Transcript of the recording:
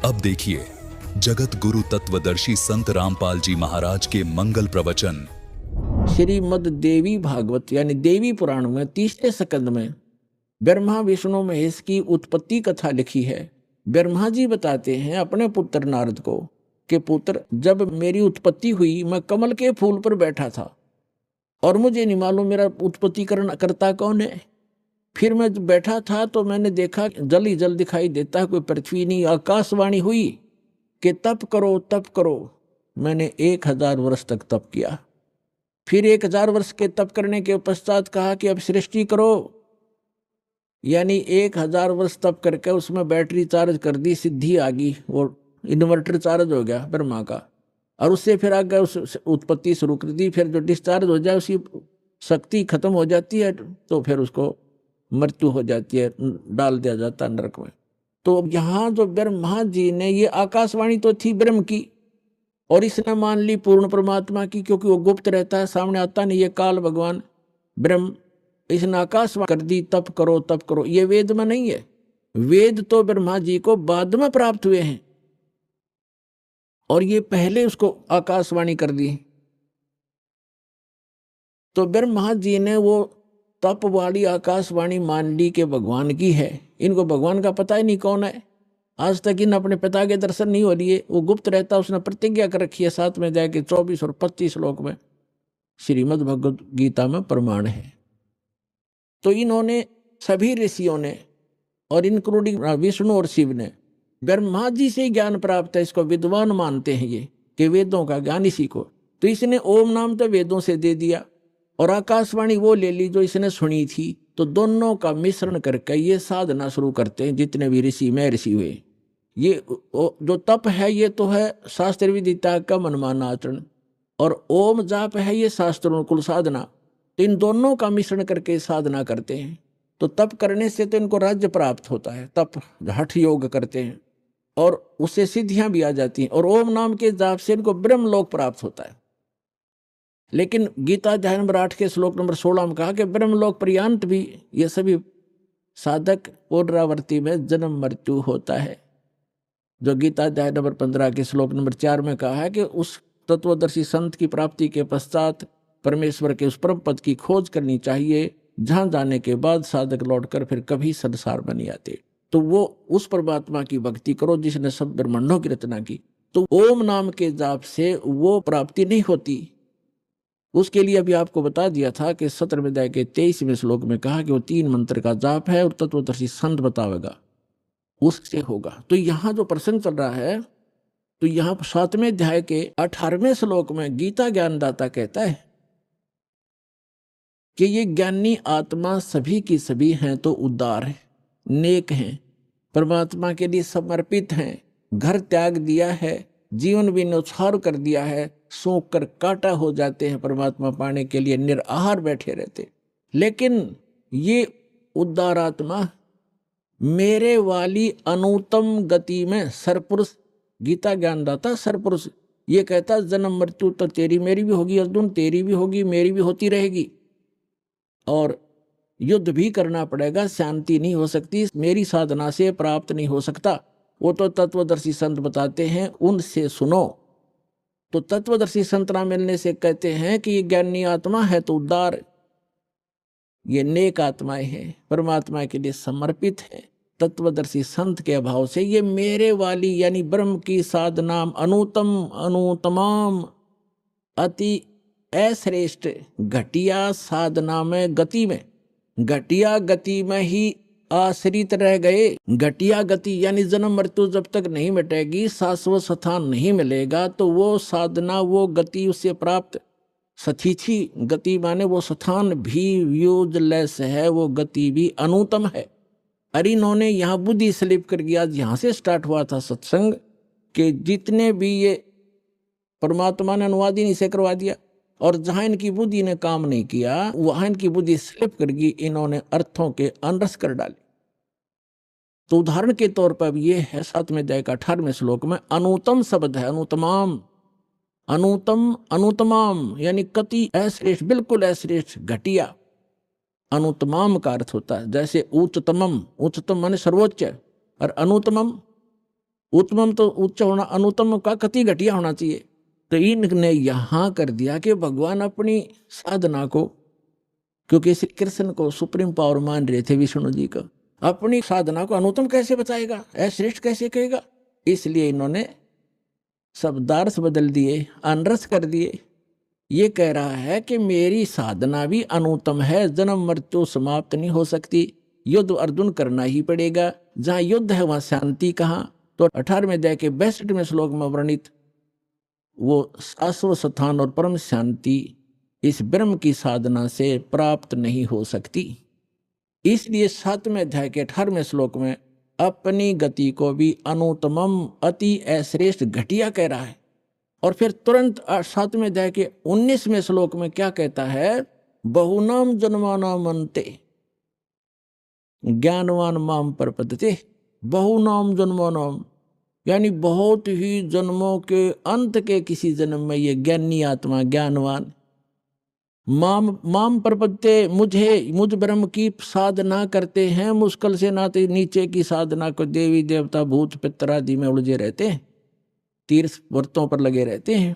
अब देखिए जगत गुरु तत्वदर्शी संत रामपाल जी महाराज के मंगल प्रवचन। श्रीमद् देवी भागवत यानी देवी पुराण में तीसरे स्कंद में ब्रह्मा विष्णु महेश की उत्पत्ति कथा लिखी है। ब्रह्मा जी बताते हैं अपने पुत्र नारद को कि पुत्र, जब मेरी उत्पत्ति हुई मैं कमल के फूल पर बैठा था और मुझे नहीं मालूम मेरा उत्पत्तिकरण करता कौन है। फिर मैं जब बैठा था तो मैंने देखा जल ही जल दिखाई देता है, कोई पृथ्वी नहीं। आकाशवाणी हुई कि तप करो तप करो। मैंने 1000 वर्ष तक तप किया। फिर 1000 वर्ष के तप करने के पश्चात कहा कि अब सृष्टि करो, यानी 1000 वर्ष तप करके उसमें बैटरी चार्ज कर दी, सिद्धि आ गई, वो इन्वर्टर चार्ज हो गया ब्रह्मा का। और उससे फिर आगे उस उत्पत्ति शुरू कर दी। फिर जो डिस्चार्ज हो जाए उसकी शक्ति खत्म हो जाती है तो फिर उसको मृत्यु हो जाती है, डाल दिया जाता है नरक में। तो यहाँ जो ब्रह्मा जी ने, ये आकाशवाणी तो थी ब्रह्म की और इसने मान ली पूर्ण परमात्मा की, क्योंकि वो गुप्त रहता है, सामने आता नहीं। ये काल भगवान ब्रह्म, इसने आकाशवाणी कर दी तप करो तप करो। ये वेद में नहीं है। वेद तो ब्रह्मा जी को बाद में प्राप्त हुए हैं और ये पहले उसको आकाशवाणी कर दी। तो ब्रह्मा जी ने वो तप वाली आकाशवाणी मान ली कि भगवान की है। इनको भगवान का पता ही नहीं कौन है। आज तक इन अपने पिता के दर्शन नहीं हो लिए, वो गुप्त रहता। उसने प्रतिज्ञा कर रखी है 7 में जाके 24 और 25 श्लोक में श्रीमद् भगवत गीता में प्रमाण है। तो इन्होंने सभी ऋषियों ने और इंक्लूडिंग विष्णु और शिव ने ब्रह्मा जी से ज्ञान प्राप्त है। इसको विद्वान मानते हैं ये कि वेदों का ज्ञान इसी को। तो इसने ओम नाम तो वेदों से दे दिया और आकाशवाणी वो ले ली जो इसने सुनी थी। तो दोनों का मिश्रण करके ये साधना शुरू करते हैं। जितने भी ऋषि महर्षि हुए, ये जो तप है ये तो है शास्त्र विधि त्याग का मनमाना आचरण, और ओम जाप है ये शास्त्रोनुकूल साधना। तो इन दोनों का मिश्रण करके साधना करते हैं। तो तप करने से तो इनको राज्य प्राप्त होता है। तप हठ योग करते हैं और उससे सिद्धियां भी आ जाती हैं। और ओम नाम के जाप से इनको ब्रह्मलोक प्राप्त होता है। लेकिन गीता अध्याय नंबर 8 के श्लोक नंबर 16 में कहा कि ब्रह्मलोक पर्यंत भी ये सभी साधक पुनरावृत्ति में जन्म मृत्यु होता है। जो गीता अध्याय नंबर 15 के श्लोक नंबर 4 में कहा है कि उस तत्वदर्शी संत की प्राप्ति के पश्चात परमेश्वर के उस परम पद की खोज करनी चाहिए, जहां जाने के बाद साधक लौटकर फिर कभी संसार में नहीं आते। तो वो उस परमात्मा की भक्ति करो जिसने सब ब्रह्मांडों की रचना की। तो ओम नाम के जाप से वो प्राप्ति नहीं होती। उसके लिए अभी आपको बता दिया था कि 17वें अध्याय के 23वें श्लोक में कहा कि वो 3 मंत्र का जाप है और तत्वदर्शी संत बतावेगा, उससे होगा। तो यहाँ जो प्रसंग चल रहा है, तो यहाँ 7वें अध्याय के 18वें श्लोक में गीता ज्ञानदाता कहता है कि ये ज्ञानी आत्मा सभी की सभी हैं तो उदार है, नेक हैं, परमात्मा के लिए समर्पित हैं, घर त्याग दिया है, जीवन भी न्यौछावर कर दिया है, सूख कर काटा हो जाते हैं, परमात्मा पाने के लिए निराहार बैठे रहते। लेकिन ये उदार आत्मा मेरे वाली अनुत्तम गति में सरपुरुष, गीता ज्ञानदाता सरपुरुष ये कहता जन्म मृत्यु तो तेरी मेरी भी होगी अर्जुन, तेरी भी होगी मेरी भी होती रहेगी, और युद्ध भी करना पड़ेगा, शांति नहीं हो सकती, मेरी साधना से प्राप्त नहीं हो सकता। वो तो तत्वदर्शी संत बताते हैं, उनसे सुनो। तो तत्वदर्शी संत ना मिलने से कहते हैं कि ये ज्ञानी आत्मा है तो उदार, ये नेक आत्माएं हैं, परमात्मा के लिए समर्पित है। तत्वदर्शी संत के अभाव से ये मेरे वाली यानी ब्रह्म की साधना अनुतम अनुतमाम अति अश्रेष्ठ घटिया साधना में गति में, घटिया गति में ही आश्रित रह गए। घटिया गति यानी जन्म मृत्यु जब तक नहीं मिटेगी, शाश्वत स्थान नहीं मिलेगा, तो वो साधना वो गति उससे प्राप्त सथीथी गति माने वो स्थान भी यूजलेस है, वो गति भी अनुतम है। अरे इन्होंने यहाँ बुद्धि स्लिप कर गया। यहाँ से स्टार्ट हुआ था सत्संग कि जितने भी ये परमात्मा ने अनुवाद ही नहीं से करवा दिया, और जहां इनकी बुद्धि ने काम नहीं किया वहां इनकी बुद्धि स्लिप कर गई, इन्होंने अर्थों के अनरस कर डाले। तो उदाहरण के तौर पर ये है 7वें अध्याय का 18वें श्लोक में अनुतम शब्द है, अनुतमाम, अनुतम अनुतमाम यानी कति अश्रेष्ठ, बिल्कुल अश्रेष्ठ, घटिया। अनुतमाम का अर्थ होता है जैसे उच्चतमम, उच्चतम माने सर्वोच्च, और अनुतमम उत्तमम तो उच्च होना, अनुत्तम का कति घटिया होना चाहिए। तो इनने यहां कर दिया कि भगवान अपनी साधना को, क्योंकि श्री कृष्ण को सुप्रीम पावर मान रहे थे विष्णु जी को, अपनी साधना को अनुत्तम कैसे बताएगा, अश्रेष्ठ कैसे कहेगा। इसलिए इन्होंने शब्दार्थ बदल दिए, अनरस कर दिए। ये कह रहा है कि मेरी साधना भी अनुत्तम है, जन्म मृत्यु समाप्त नहीं हो सकती, युद्ध अर्जुन करना ही पड़ेगा। जहां युद्ध है वहां शांति कहाँ? तो 18वें अध्याय के 62वें श्लोक में वर्णित वो शाश्वत स्थान और परम शांति इस ब्रह्म की साधना से प्राप्त नहीं हो सकती। इसलिए 7वें अध्याय के 18वें श्लोक में अपनी गति को भी अनुत्तमम, अति अश्रेष्ठ, घटिया कह रहा है। और फिर तुरंत 7वें अध्याय के 19वें श्लोक में क्या कहता है? बहुनाम जन्मानाम अन्ते ज्ञानवान माम प्रपद्यते। बहुनाम जन्मानाम यानी बहुत ही जन्मों के अंत के किसी जन्म में ये ज्ञानी आत्मा, ज्ञानवान, माम प्रपद्यते, मुझ ब्रह्म की साधना करते हैं। मुश्किल से नाते नीचे की साधना को देवी देवता भूत पितर आदि में उलझे रहते हैं, तीर्थ व्रतों पर लगे रहते हैं।